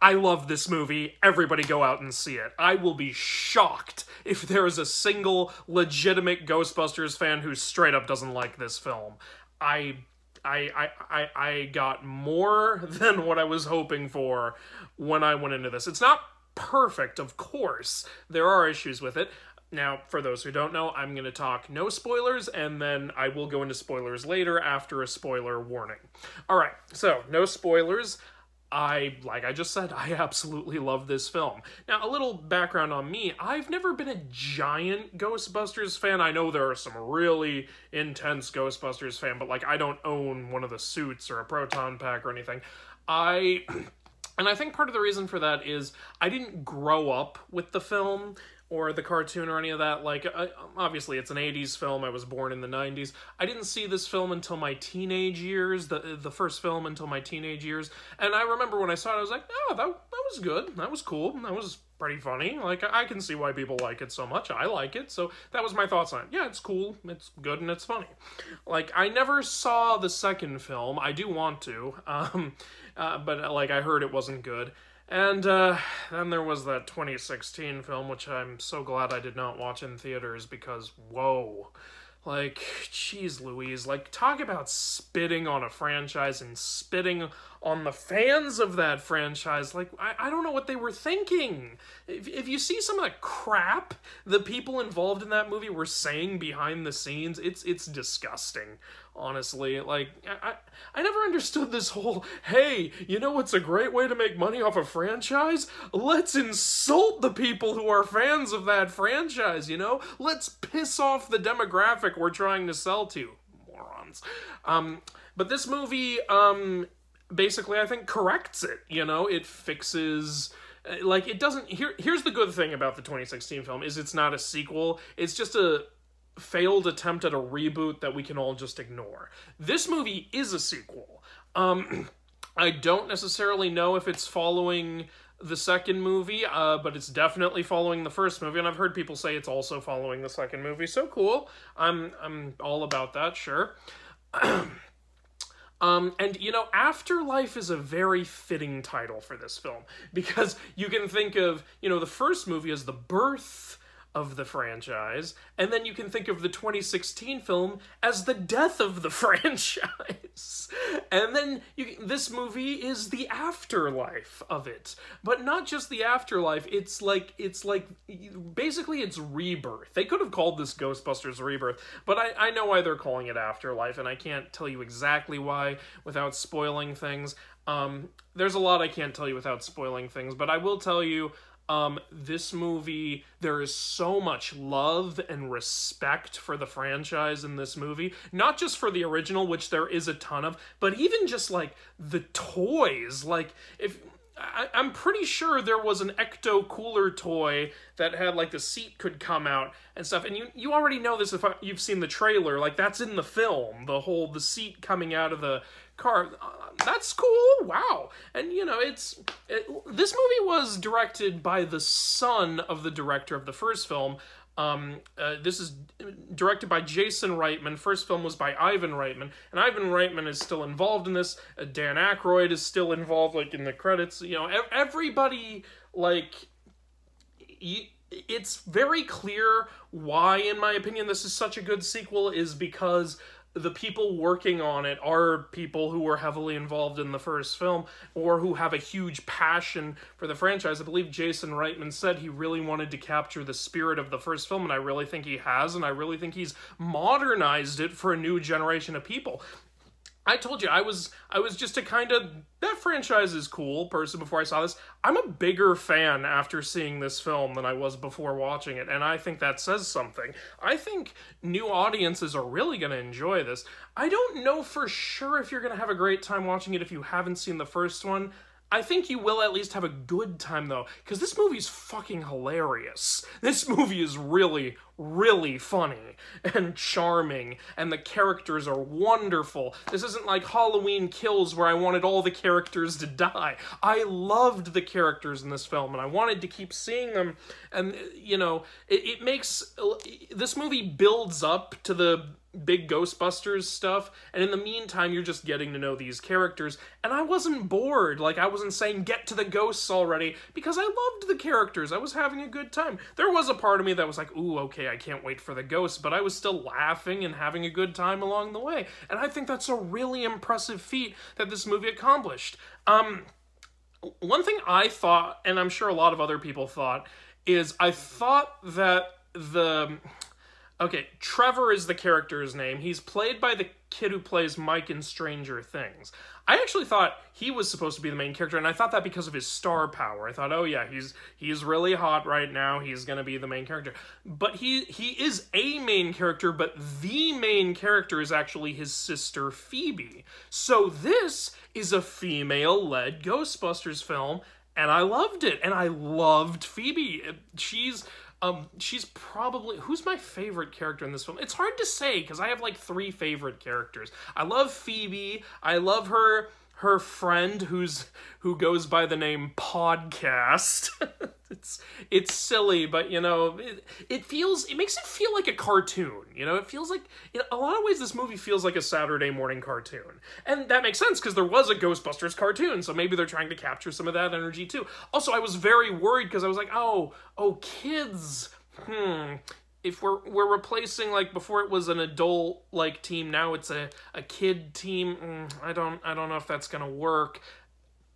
I love this movie. Everybody go out and see it. I will be shocked if there is a single legitimate Ghostbusters fan who straight up doesn't like this film. I got more than what I was hoping for when I went into this. It's not perfect, of course. There are issues with it. Now, for those who don't know, I'm going to talk no spoilers, and then I will go into spoilers later after a spoiler warning. Alright, so, no spoilers. Like I just said, I absolutely love this film. Now, a little background on me. I've never been a giant Ghostbusters fan. I know there are some really intense Ghostbusters fan, but, like, I don't own one of the suits or a proton pack or anything. And I think part of the reason for that is I didn't grow up with the film or the cartoon or any of that. Like, obviously, it's an 80s film. I was born in the 90s. I didn't see this film until my teenage years, the first film until my teenage years. And I remember when I saw it, I was like, oh, that was good. That was cool. That was pretty funny. Like, I can see why people like it so much. I like it. So that was my thoughts on it. Yeah, it's cool. It's good and it's funny. Like, I never saw the second film. I do want to. But, like, I heard it wasn't good. And then there was that 2016 film, which I'm so glad I did not watch in theaters because, whoa. Like, jeez Louise, like, talk about spitting on a franchise and spitting on the fans of that franchise. Like, I don't know what they were thinking. If you see some of the crap the people involved in that movie were saying behind the scenes, it's disgusting, honestly. Like, I never understood this whole, hey, you know what's a great way to make money off a franchise? Let's insult the people who are fans of that franchise, you know? Let's piss off the demographic we're trying to sell to. Morons. But this movie, basically, I think, corrects it, you know? It fixes... Like, it doesn't... Here's the good thing about the 2016 film, is it's not a sequel. It's just a failed attempt at a reboot that we can all just ignore. This movie is a sequel. I don't necessarily know if it's following the second movie, but it's definitely following the first movie, and I've heard people say it's also following the second movie, so cool. I'm all about that, sure. And, you know, Afterlife is a very fitting title for this film, because you can think of, you know, the first movie as the birth of the franchise, and then you can think of the 2016 film as the death of the franchise. And then this movie is the afterlife of it. But not just the afterlife, it's like basically it's rebirth. They could have called this Ghostbusters Rebirth, but I know why they're calling it Afterlife, and I can't tell you exactly why without spoiling things. There's a lot I can't tell you without spoiling things, but I will tell you, this movie, there is so much love and respect for the franchise in this movie. Not just for the original, which there is a ton of, but even just, like, the toys. Like, I'm pretty sure there was an Ecto Cooler toy that had, like, the seat could come out and stuff. And you already know this if you've seen the trailer. Like, that's in the film. The seat coming out of the car. That's cool. Wow. And, you know, this movie was directed by the son of the director of the first film. This is directed by Jason Reitman. First film was by Ivan Reitman, and Ivan Reitman is still involved in this. Dan Aykroyd is still involved, like, in the credits. You know, everybody, like, it's very clear why, in my opinion, this is such a good sequel, is because the people working on it are people who were heavily involved in the first film or who have a huge passion for the franchise. I believe Jason Reitman said he really wanted to capture the spirit of the first film, and I really think he has, and I really think he's modernized it for a new generation of people. I told you, I was just a kind of, that franchise is cool person before I saw this. I'm a bigger fan after seeing this film than I was before watching it, and I think that says something. I think new audiences are really going to enjoy this. I don't know for sure if you're going to have a great time watching it if you haven't seen the first one. I think you will at least have a good time, though, because this movie's fucking hilarious. This movie is really, really funny and charming, and the characters are wonderful. This isn't like Halloween Kills, where I wanted all the characters to die. I loved the characters in this film, and I wanted to keep seeing them, and, you know, it makes... This movie builds up to the big Ghostbusters stuff, and in the meantime you're just getting to know these characters, and I wasn't bored. Like, I wasn't saying get to the ghosts already, because I loved the characters. I was having a good time. There was a part of me that was like, ooh, okay, I can't wait for the ghosts, but I was still laughing and having a good time along the way, and I think that's a really impressive feat that this movie accomplished. One thing I thought, and I'm sure a lot of other people thought, is I thought that okay, Trevor is the character's name. He's played by the kid who plays Mike in Stranger Things. I actually thought he was supposed to be the main character, and I thought that because of his star power. I thought, oh yeah, he's really hot right now. He's going to be the main character. But he is a main character, but the main character is actually his sister, Phoebe. So this is a female-led Ghostbusters film, and I loved it. And I loved Phoebe. She's probably... Who's my favorite character in this film? It's hard to say, because I have, like, 3 favorite characters. I love Phoebe. I love her friend who goes by the name Podcast. It's silly, but, you know, it makes it feel like a cartoon, you know? It feels like... In a lot of ways, this movie feels like a Saturday morning cartoon. And that makes sense, because there was a Ghostbusters cartoon, so maybe they're trying to capture some of that energy, too. Also, I was very worried, because I was like, oh, kids. If we're replacing, like, before it was an adult, like, team, now it's a kid team. I don't know if that's gonna work.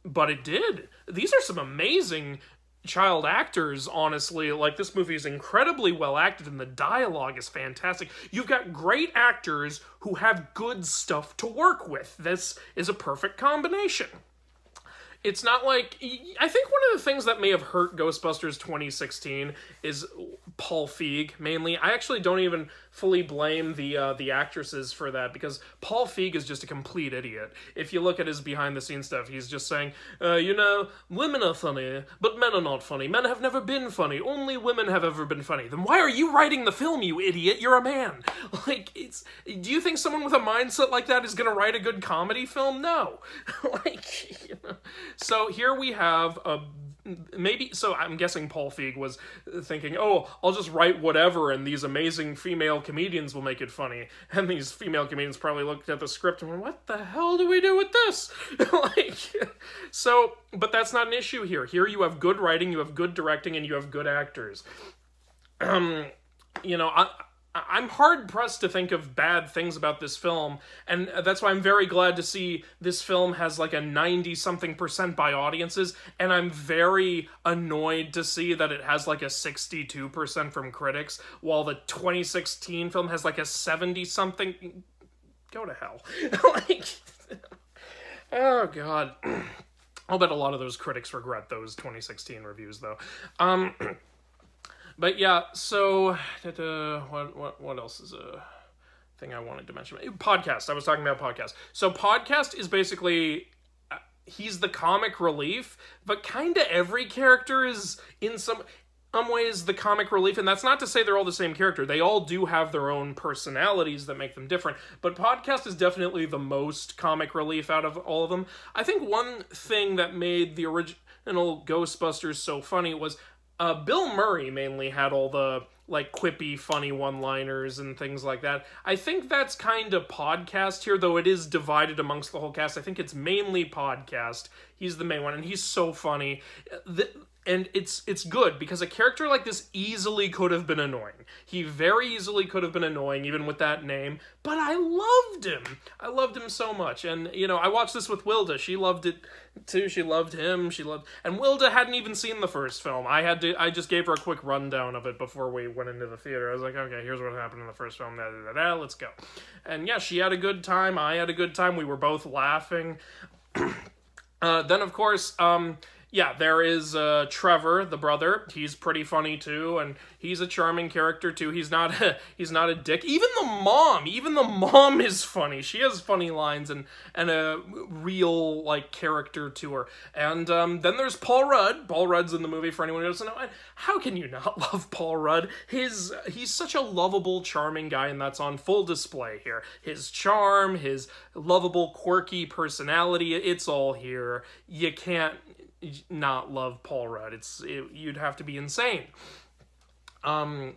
But it did. These are some amazing child actors, honestly. Like, this movie is incredibly well acted, and the dialogue is fantastic. You've got great actors who have good stuff to work with. This is a perfect combination. It's not like... I think one of the things that may have hurt Ghostbusters 2016 is Paul Feig, mainly. I actually don't even fully blame the actresses for that, because Paul Feig is just a complete idiot. If you look at his behind-the-scenes stuff, he's just saying, you know, women are funny, but men are not funny. Men have never been funny. Only women have ever been funny. Then why are you writing the film, you idiot? You're a man. Like, do you think someone with a mindset like that is gonna write a good comedy film? No. Like, you know. So here we have so I'm guessing Paul Feig was thinking, oh, I'll just write whatever and these amazing female comedians will make it funny. And these female comedians probably looked at the script and went, what the hell do we do with this? Like, so, but that's not an issue here. Here you have good writing, you have good directing, and you have good actors. You know, I'm hard-pressed to think of bad things about this film, and that's why I'm very glad to see this film has like a 90-something% by audiences, and I'm very annoyed to see that it has like a 62% from critics, while the 2016 film has like a 70-something... Go to hell. Like... Oh, God. I'll bet a lot of those critics regret those 2016 reviews, though. But yeah, so what else is a thing I wanted to mention? Podcast. I was talking about Podcast. So Podcast is basically he's the comic relief, but kind of every character is in some ways the comic relief, and that's not to say they're all the same character. They all do have their own personalities that make them different, but Podcast is definitely the most comic relief out of all of them. I think one thing that made the original Ghostbusters so funny was Bill Murray mainly had all the, like, quippy, funny one-liners and things like that. I think that's kind of Podcast here, though it is divided amongst the whole cast. I think it's mainly Podcast. He's the main one, and he's so funny. And it's good, because a character like this easily could have been annoying. He very easily could have been annoying, even with that name, but I loved him. I loved him so much, and, you know, I watched this with Wilda. She loved it, too. She loved him. And Wilda hadn't even seen the first film. I just gave her a quick rundown of it before we went into the theater. I was like, okay, here's what happened in the first film, let's go. And yeah, she had a good time. I had a good time. We were both laughing. Then, of course, yeah, there is Trevor, the brother. He's pretty funny too, and he's a charming character too. He's not a dick. Even the mom is funny. She has funny lines and a real like character to her. And then there's Paul Rudd. Paul Rudd's in the movie for anyone who doesn't know. And how can you not love Paul Rudd? He's such a lovable, charming guy, and that's on full display here. His charm, his lovable, quirky personality, it's all here. You can't not love Paul Rudd. You'd have to be insane. And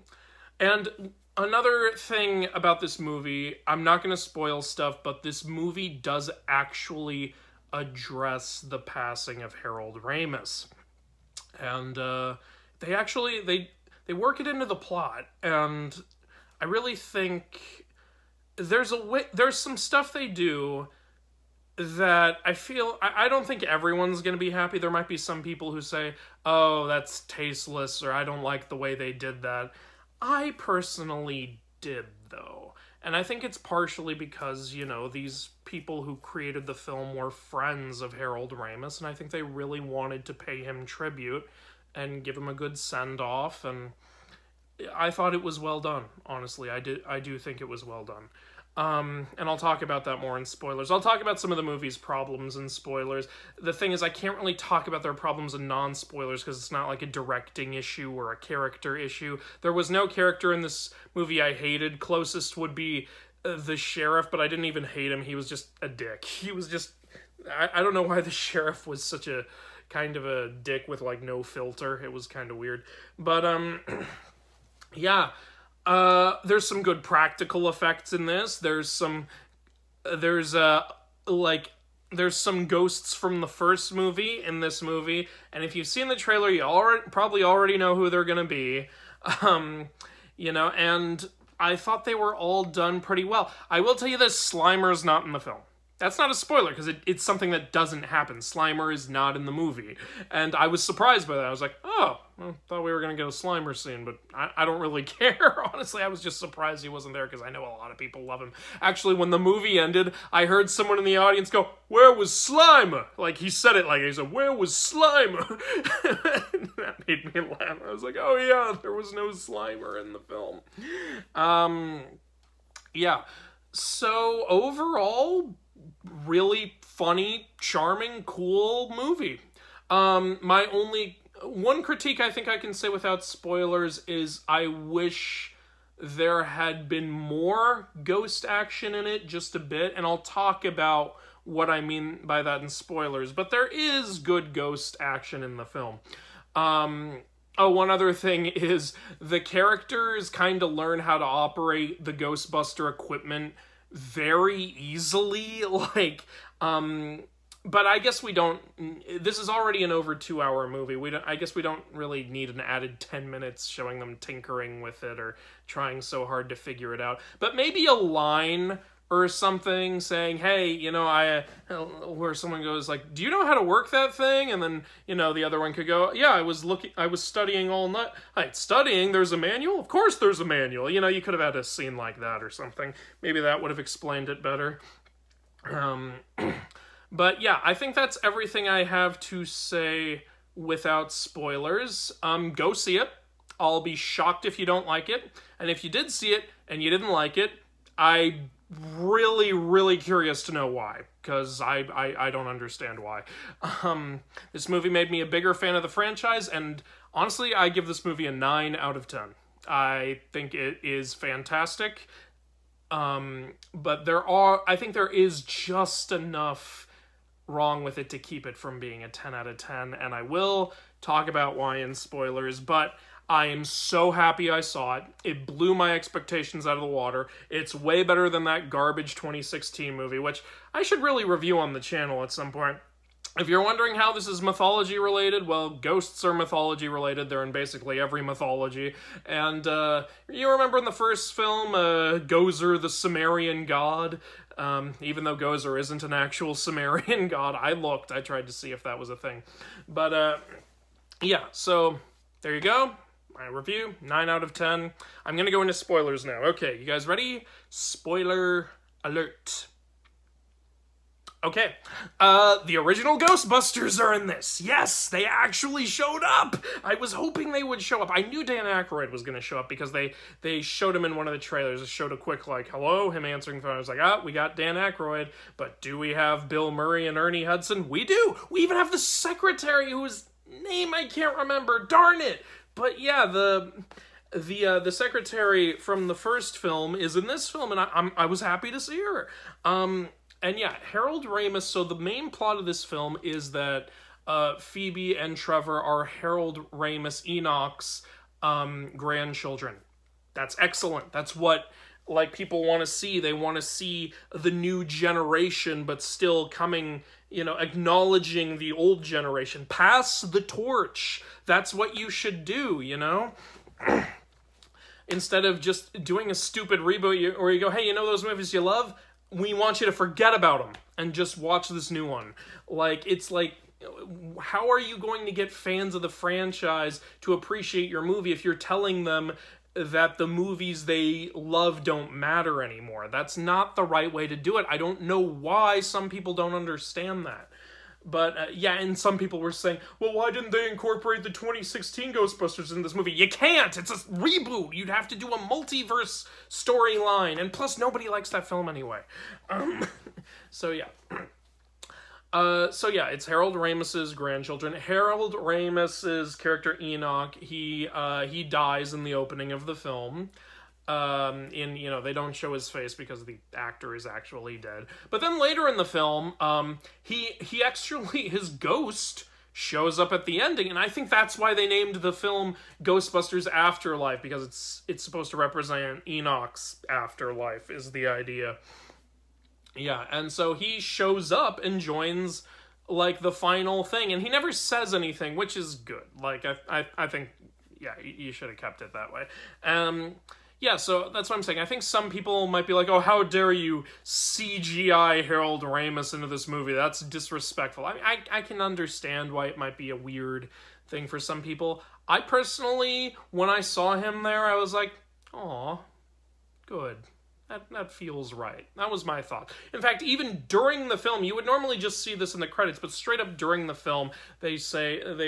Another thing about this movie, I'm not going to spoil stuff, but this movie does actually address the passing of Harold Ramis. And they work it into the plot, and I really think there's some stuff they do that I don't think everyone's going to be happy. There might be some people who say, oh, that's tasteless, or I don't like the way they did that. I personally did, though. And I think it's partially because, you know, these people who created the film were friends of Harold Ramis, and I think they really wanted to pay him tribute and give him a good send-off, and I thought it was well done, honestly. I do think it was well done. And I'll talk about that more in spoilers. I'll talk about some of the movie's problems in spoilers. The thing is, I can't really talk about their problems in non-spoilers because it's not like a directing issue or a character issue. There was no character in this movie I hated. Closest would be the sheriff, but I didn't even hate him. He was just a dick. He was just... I don't know why the sheriff was such a kind of a dick with, like, no filter. It was kind of weird. But, yeah... there's some good practical effects in this. There's some ghosts from the first movie in this movie, and if you've seen the trailer, you probably already know who they're gonna be. You know, and I thought they were all done pretty well. I will tell you this, Slimer's not in the film. That's not a spoiler, because it's something that doesn't happen. Slimer is not in the movie. And I was surprised by that. I was like, oh, I thought we were going to get a Slimer scene, but I don't really care. Honestly, I was just surprised he wasn't there, because I know a lot of people love him. Actually, when the movie ended, I heard someone in the audience go, where was Slimer? Like, he said it like, he said, where was Slimer? That made me laugh. I was like, oh yeah, there was no Slimer in the film. Yeah. So, overall... really funny, charming, cool movie. My only one critique I think I can say without spoilers is I wish there had been more ghost action in it, just a bit, and I'll talk about what I mean by that in spoilers, but there is good ghost action in the film. Oh, one other thing is the characters kind of learn how to operate the Ghostbuster equipment very easily, like, but I guess we don't, this is already an over 2-hour movie, I guess we don't really need an added 10 minutes showing them tinkering with it or trying so hard to figure it out, but maybe a line or something saying, hey, you know, where someone goes like, do you know how to work that thing? And then, you know, the other one could go, yeah, I was studying all night. Studying? There's a manual? Of course there's a manual. You know, you could have had a scene like that or something. Maybe that would have explained it better. But yeah, I think that's everything I have to say without spoilers. Go see it. I'll be shocked if you don't like it. And if you did see it and you didn't like it, I'm really curious to know why, because I don't understand why. This movie made me a bigger fan of the franchise, and honestly, I give this movie a 9 out of 10. I think it is fantastic, but I think there is just enough wrong with it to keep it from being a 10 out of 10, and I will talk about why in spoilers, but I am so happy I saw it. It blew my expectations out of the water. It's way better than that garbage 2016 movie, which I should really review on the channel at some point. If you're wondering how this is mythology related, well, ghosts are mythology related. They're in basically every mythology. And you remember in the first film, Gozer, the Sumerian god? Even though Gozer isn't an actual Sumerian god, I tried to see if that was a thing. But yeah, so there you go. My review, 9 out of 10. I'm going to go into spoilers now. Okay, you guys ready? Spoiler alert. Okay, the original Ghostbusters are in this. Yes, they actually showed up. I was hoping they would show up. I knew Dan Aykroyd was going to show up because they showed him in one of the trailers. It showed a quick, like, hello, him answering the phone. I was like, we got Dan Aykroyd, but do we have Bill Murray and Ernie Hudson? We do. We even have the secretary whose name I can't remember. Darn it. But yeah, the secretary from the first film is in this film, and I was happy to see her. And yeah, Harold Ramis. So the main plot of this film is that Phoebe and Trevor are Harold Ramis Enoch's grandchildren. That's excellent. That's what, like, people want to see. They want to see the new generation, but still coming, you know, acknowledging the old generation. Pass the torch. That's what you should do, you know? Instead of just doing a stupid reboot where you go, hey, you know those movies you love? We want you to forget about them and just watch this new one. Like, it's like, how are you going to get fans of the franchise to appreciate your movie if you're telling them that the movies they love don't matter anymore? That's not the right way to do it. I don't know why some people don't understand that. But, yeah, and some people were saying, well, why didn't they incorporate the 2016 Ghostbusters in this movie? You can't! It's a reboot! You'd have to do a multiverse storyline, and plus nobody likes that film anyway. So, yeah. It's Harold Ramis's grandchildren. Harold Ramis's character Enoch, he dies in the opening of the film. They don't show his face because the actor is actually dead. But then later in the film, he actually, his ghost shows up at the ending, and I think that's why they named the film Ghostbusters Afterlife, because it's supposed to represent Enoch's afterlife, is the idea. Yeah, and so he shows up and joins, like, the final thing, and he never says anything, which is good. Like, I think, yeah, you should have kept it that way. Yeah, so that's what I'm saying. I think some people might be like, oh, how dare you CGI Harold Ramis into this movie? That's disrespectful. I can understand why it might be a weird thing for some people. I personally, when I saw him there, I was like, aw, good. That feels right. That was my thought. In fact, even during the film, you would normally just see this in the credits, but straight up during the film, they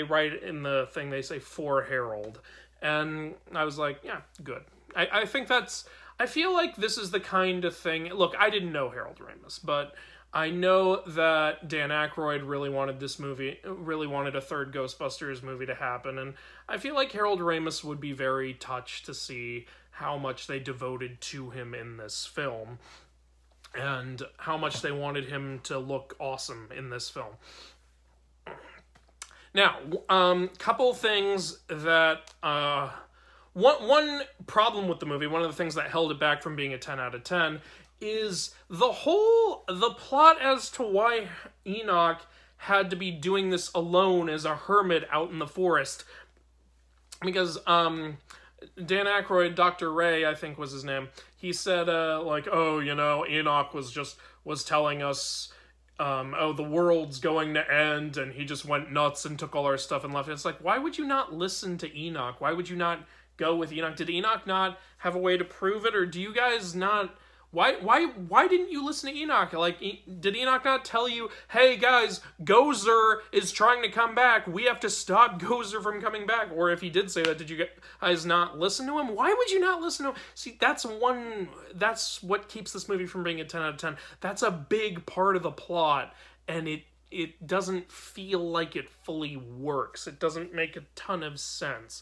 write in the thing, they say, for Harold. And I was like, yeah, good. I think I feel like this is the kind of thing, look, I didn't know Harold Ramis, but I know that Dan Aykroyd really wanted a third Ghostbusters movie to happen, and I feel like Harold Ramis would be very touched to see how much they devoted to him in this film, and how much they wanted him to look awesome in this film. Now, couple things that, one problem with the movie, one of the things that held it back from being a 10 out of 10, is the plot as to why Enoch had to be doing this alone as a hermit out in the forest. Because, Dan Aykroyd, Dr. Ray, I think was his name, he said, oh, you know, Enoch was telling us, oh, the world's going to end, and he just went nuts and took all our stuff and left. It's like, why would you not listen to Enoch? Why would you not go with Enoch? Did Enoch not have a way to prove it, or do you guys not... Why didn't you listen to Enoch? Like, did Enoch not tell you, hey guys, Gozer is trying to come back, we have to stop Gozer from coming back? Or if he did say that, did you guys not listen to him? Why would you not listen to him? See, that's what keeps this movie from being a 10 out of 10. That's a big part of the plot, and it doesn't feel like it fully works. It doesn't make a ton of sense.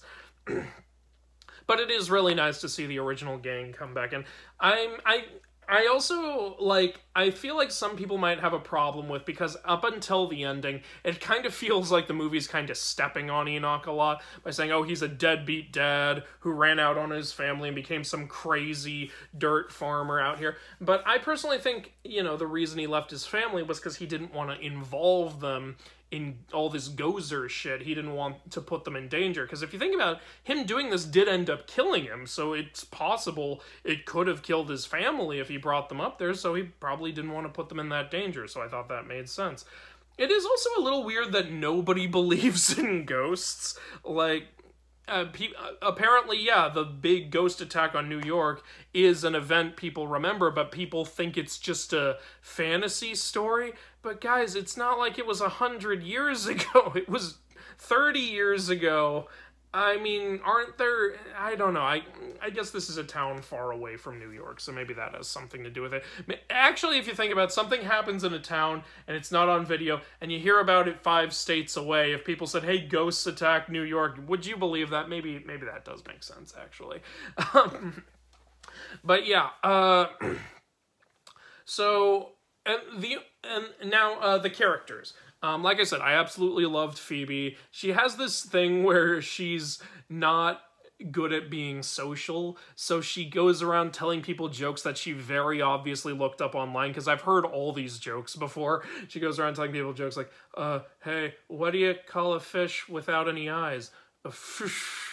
But it is really nice to see the original gang come back, and I also, like, I feel like some people might have a problem with, because up until the ending, it kind of feels like the movie's kind of stepping on Enoch a lot by saying, oh, he's a deadbeat dad who ran out on his family and became some crazy dirt farmer out here. But I personally think, you know, the reason he left his family was because he didn't want to involve them in all this Gozer shit. He didn't want to put them in danger, because if you think about it, him doing this did end up killing him, so it's possible it could have killed his family if he brought them up there, so he probably didn't want to put them in that danger, so I thought that made sense. It is also a little weird that nobody believes in ghosts. Like, apparently, yeah, the big ghost attack on New York is an event people remember, but people think it's just a fantasy story. But guys, it's not like it was 100 years ago. It was 30 years ago. I mean, aren't there... I don't know. I guess this is a town far away from New York, so maybe that has something to do with it. Actually, if you think about it, something happens in a town, and it's not on video, and you hear about it 5 states away. If people said, hey, ghosts attack New York, would you believe that? Maybe that does make sense, actually. But yeah, so... And now the characters. Like I said, I absolutely loved Phoebe. She has this thing where she's not good at being social, so she goes around telling people jokes that she very obviously looked up online, because I've heard all these jokes before. She goes around telling people jokes like, hey, what do you call a fish without any eyes? A fish.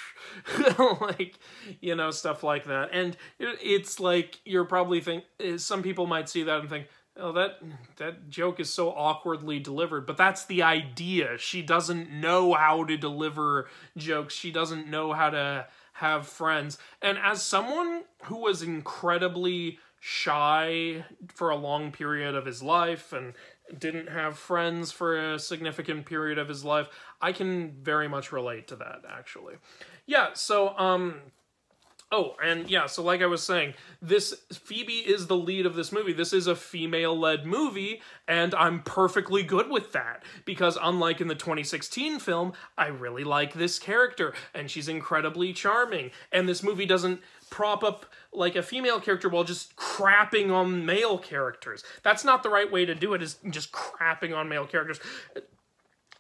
Like, you know, stuff like that. And it's like, you're probably some people might see that and think, oh, that joke is so awkwardly delivered. But that's the idea. She doesn't know how to deliver jokes. She doesn't know how to have friends. And as someone who was incredibly shy for a long period of his life and didn't have friends for a significant period of his life, I can very much relate to that, actually. Yeah, so, oh, and yeah, so like I was saying, Phoebe is the lead of this movie. This is a female-led movie, and I'm perfectly good with that. Because unlike in the 2016 film, I really like this character, and she's incredibly charming. And this movie doesn't prop up like a female character while just crapping on male characters. That's not the right way to do it, is just crapping on male characters.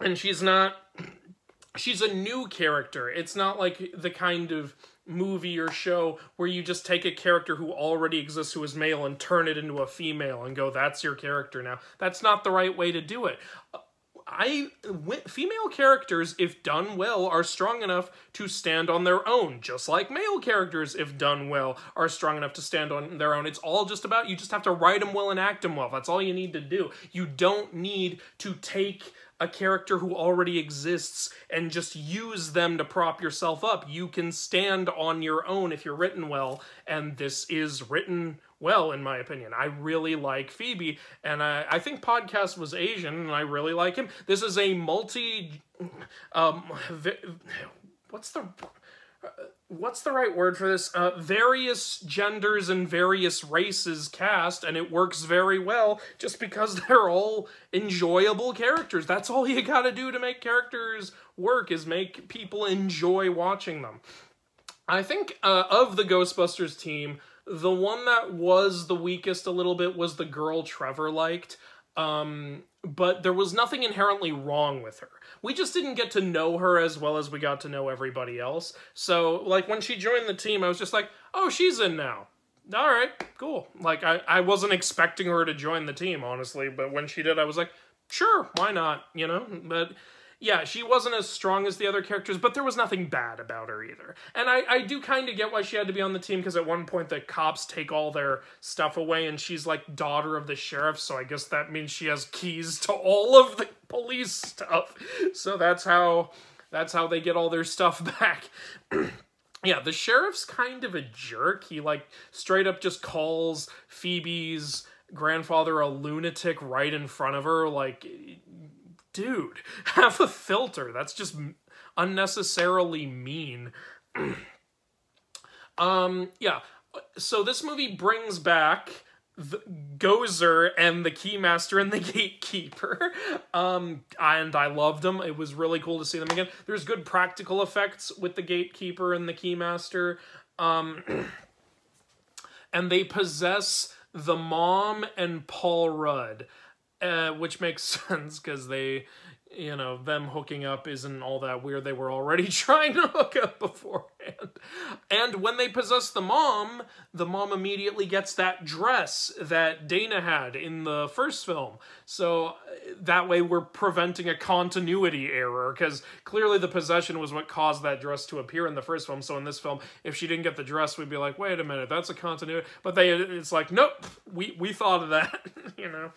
And she's a new character. It's not like the kind of movie or show where you just take a character who already exists who is male and turn it into a female and go, that's your character now. That's not the right way to do it. Female characters, if done well, are strong enough to stand on their own, just like male characters, if done well, are strong enough to stand on their own. It's all just about, you just have to write them well and act them well. That's all you need to do. You don't need to take a character who already exists and just use them to prop yourself up. You can stand on your own if you're written well, and this is written well, in my opinion. I really like Phoebe, and I think Podcast was Asian, and I really like him. This is a what's the right word for this? Various genders and various races cast, and it works very well just because they're all enjoyable characters. That's all you gotta do to make characters work, is make people enjoy watching them. I think of the Ghostbusters team, the one that was the weakest a little bit was the girl Trevor liked. But there was nothing inherently wrong with her. We just didn't get to know her as well as we got to know everybody else. So, like, when she joined the team, I was just like, oh, she's in now. All right, cool. Like, I wasn't expecting her to join the team, honestly, but when she did, I was like, sure, why not, you know? But yeah, she wasn't as strong as the other characters, but there was nothing bad about her either. And I do kind of get why she had to be on the team, because at one point the cops take all their stuff away, and she's like daughter of the sheriff, so I guess that means she has keys to all of the police stuff. So that's how they get all their stuff back. Yeah, the sheriff's kind of a jerk. He, like, straight up just calls Phoebe's grandfather a lunatic right in front of her, like, dude, have a filter. That's just unnecessarily mean. Yeah, so this movie brings back the Gozer and the Keymaster and the Gatekeeper. And I loved them. It was really cool to see them again. There's good practical effects with the Gatekeeper and the Keymaster. And they possess the mom and Paul Rudd. Which makes sense, because they, you know, them hooking up isn't all that weird. They were already trying to hook up beforehand. And when they possess the mom immediately gets that dress that Dana had in the first film. So that way we're preventing a continuity error, because clearly the possession was what caused that dress to appear in the first film. So in this film, if she didn't get the dress, we'd be like, wait a minute, that's a continuity. But it's like, nope, we thought of that, you know.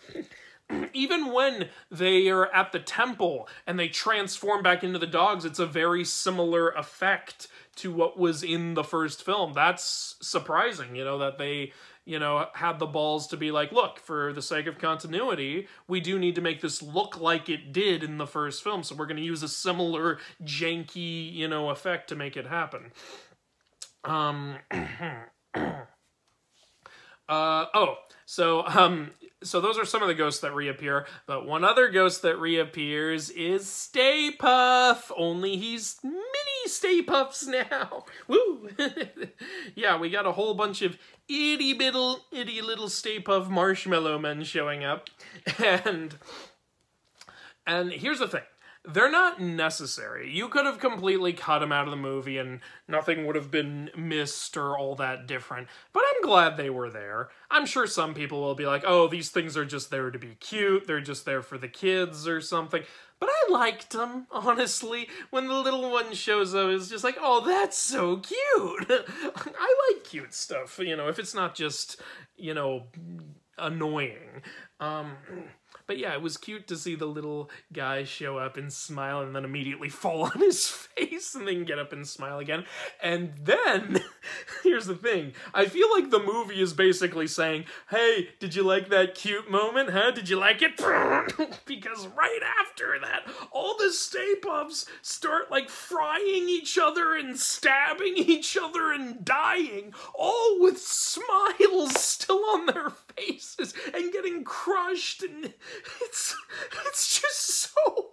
Even when they are at the temple and they transform back into the dogs, it's a very similar effect to what was in the first film. That's surprising, you know, that they, you know, had the balls to be like, look, for the sake of continuity, we do need to make this look like it did in the first film, so we're going to use a similar janky, you know, effect to make it happen. So those are some of the ghosts that reappear, but one other ghost that reappears is Stay Puff, only he's mini Stay Puffs now. Woo! Yeah, we got a whole bunch of itty little Stay Puff marshmallow men showing up, and here's the thing. they're not necessary. You could have completely cut them out of the movie and nothing would have been missed or all that different. But I'm glad they were there. I'm sure some people will be like, oh, these things are just there to be cute. They're just there for the kids or something. But I liked them, honestly. When the little one shows up, it's just like, oh, that's so cute. I like cute stuff, you know, if it's not just, you know, annoying. But yeah, it was cute to see the little guy show up and smile and then immediately fall on his face and then get up and smile again. And then, here's the thing. I feel like the movie is basically saying, hey, did you like that cute moment, huh? Did you like it? Because right after that, all the Stay Puffs start like frying each other and stabbing each other and dying, all with smiles still on their faces and getting crushed, and it's just so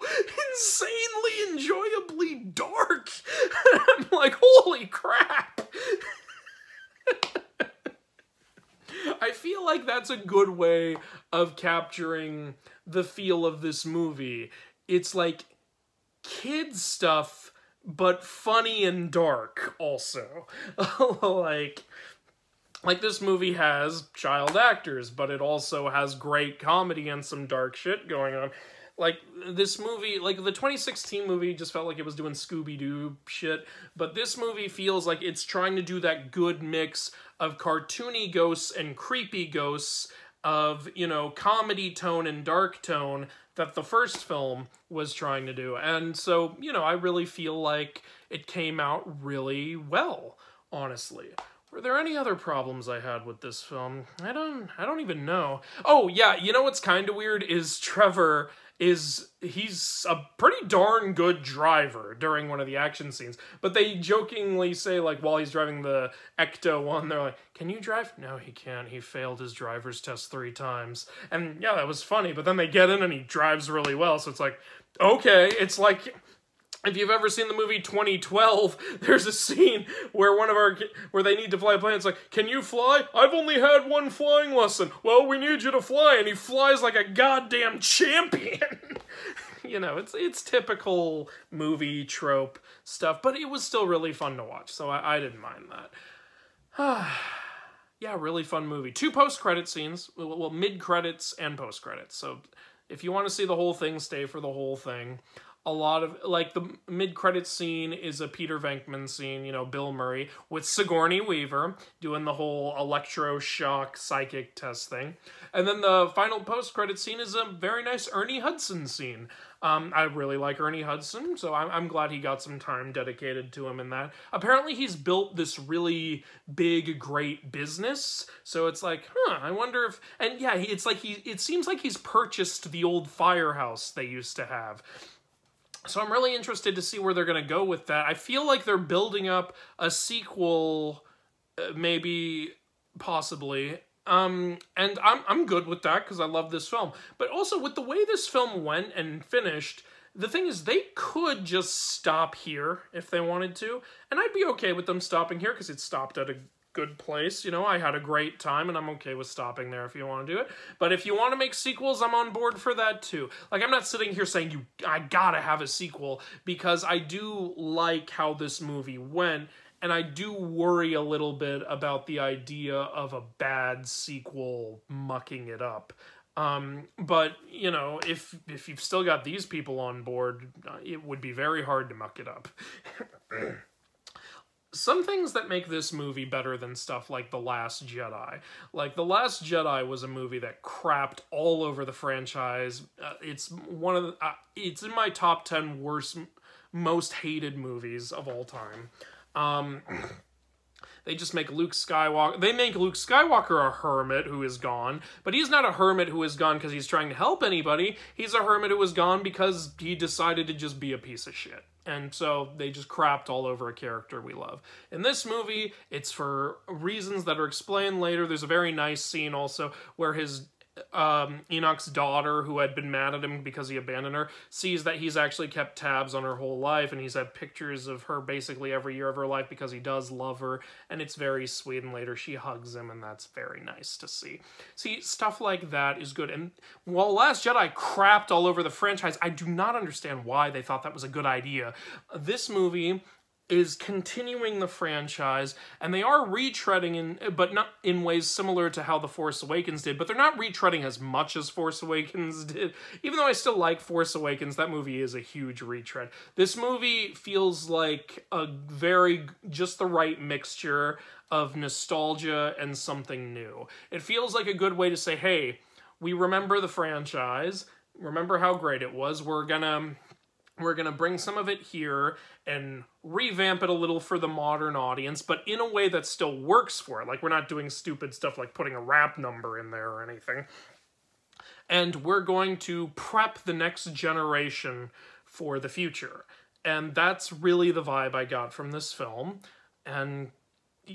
insanely enjoyably dark. I'm like, holy crap. I feel like that's a good way of capturing the feel of this movie. It's like kids stuff, but funny and dark also. Like this movie has child actors, but it also has great comedy and some dark shit going on. Like, this movie, like, the 2016 movie just felt like it was doing Scooby-Doo shit, but this movie feels like it's trying to do that good mix of cartoony ghosts and creepy ghosts, of, you know, comedy tone and dark tone that the first film was trying to do. And so, you know, I really feel like it came out really well, honestly. Were there any other problems I had with this film? I don't even know. Oh, yeah, you know what's kind of weird is Trevor he's a pretty darn good driver during one of the action scenes, but they jokingly say, like, while he's driving the Ecto one, they're like, can you drive? No, he can't. He failed his driver's test 3 times. And yeah, that was funny, but then they get in and he drives really well, so it's like, okay, it's like, if you've ever seen the movie 2012, there's a scene where where they need to fly a plane. It's like, can you fly? I've only had one flying lesson. Well, we need you to fly. And he flies like a goddamn champion. You know, it's typical movie trope stuff, but it was still really fun to watch, so I didn't mind that. Yeah, really fun movie. 2 post-credit scenes. Well, mid-credits and post-credits. So if you want to see the whole thing, stay for the whole thing. A lot of, like, the mid-credits scene is a Peter Venkman scene, you know, Bill Murray, with Sigourney Weaver doing the whole electroshock psychic test thing. And then the final post-credit scene is a very nice Ernie Hudson scene. I really like Ernie Hudson, so I'm glad he got some time dedicated to him in that. Apparently he's built this really big, great business, so it's like, I wonder if... And yeah, it's like it seems like he's purchased the old firehouse they used to have. So I'm really interested to see where they're going to go with that. I feel like they're building up a sequel, maybe, possibly. And I'm good with that because I love this film. But also, with the way this film went and finished, the thing is, they could just stop here if they wanted to. And I'd be okay with them stopping here because it stopped at a good place. You know, I had a great time and I'm okay with stopping there if you want to do it. But if you want to make sequels, I'm on board for that too. Like, I'm not sitting here saying I gotta have a sequel, because I do like how this movie went, and I do worry a little bit about the idea of a bad sequel mucking it up. But, you know, if you've still got these people on board, it would be very hard to muck it up. Some things that make this movie better than stuff like The Last Jedi. Like, The Last Jedi was a movie that crapped all over the franchise. It's it's in my top 10 most hated movies of all time. They just make Luke Skywalker... They make Luke Skywalker a hermit who is gone, but he's not a hermit who is gone because he's trying to help anybody. He's a hermit who is gone because he decided to just be a piece of shit. And so they just crapped all over a character we love. In this movie, it's for reasons that are explained later. There's a very nice scene also where his Enoch's daughter, who had been mad at him because he abandoned her, sees that he's actually kept tabs on her whole life, and he's had pictures of her basically every year of her life because he does love her, and it's very sweet, and later she hugs him, and that's very nice to see. See, stuff like that is good, and while Last Jedi crapped all over the franchise, I do not understand why they thought that was a good idea. This movie is continuing the franchise, and they are retreading, but not in ways similar to how The Force Awakens did, but they're not retreading as much as Force Awakens did. Even though I still like Force Awakens, that movie is a huge retread. This movie feels like a just the right mixture of nostalgia and something new. It feels like a good way to say, hey, we remember the franchise, remember how great it was, we're gonna bring some of it here and revamp it a little for the modern audience, but in a way that still works for it. Like, we're not doing stupid stuff like putting a rap number in there or anything. And we're going to prep the next generation for the future. And that's really the vibe I got from this film. And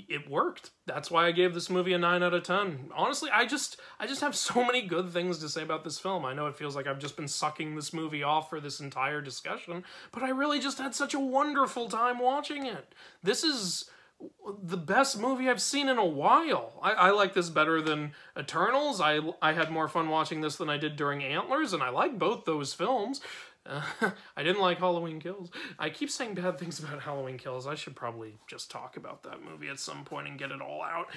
it worked. That's why I gave this movie a 9 out of 10. Honestly, I just have so many good things to say about this film. I know it feels like I've just been sucking this movie off for this entire discussion, but I really just had such a wonderful time watching it. This is the best movie I've seen in a while. I like this better than Eternals. I had more fun watching this than I did during Antlers, and I like both those films. I didn't like Halloween Kills. I keep saying bad things about Halloween Kills. I should probably just talk about that movie at some point and get it all out.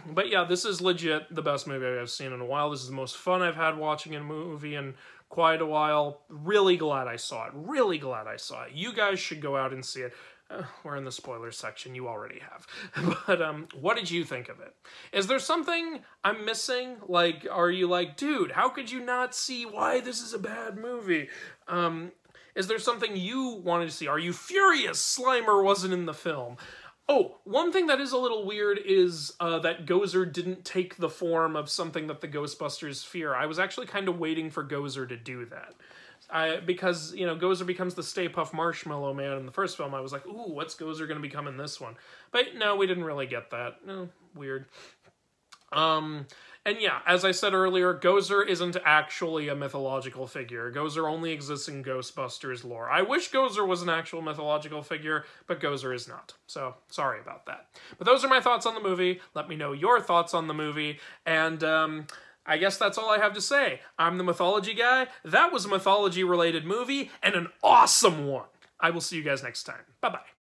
But yeah, this is legit the best movie I've seen in a while. This is the most fun I've had watching a movie in quite a while. Really glad I saw it. Really glad I saw it. You guys should go out and see it. We're in the spoilers section, you already have. But what did you think of it? Is there something I'm missing? Like, are you like, dude, how could you not see why this is a bad movie? Is there something you wanted to see? Are you furious Slimer wasn't in the film? Oh, one thing that is a little weird is that Gozer didn't take the form of something that the Ghostbusters fear. I was actually kind of waiting for Gozer to do that. Because, you know, Gozer becomes the Stay Puft Marshmallow Man in the first film. I was like, ooh, what's Gozer going to become in this one? But no, we didn't really get that. No, weird. And yeah, as I said earlier, Gozer isn't actually a mythological figure. Gozer only exists in Ghostbusters lore. I wish Gozer was an actual mythological figure, but Gozer is not. So, sorry about that. But those are my thoughts on the movie. Let me know your thoughts on the movie. And, I guess that's all I have to say. I'm the Mythology Guy. That was a mythology-related movie, and an awesome one. I will see you guys next time. Bye-bye.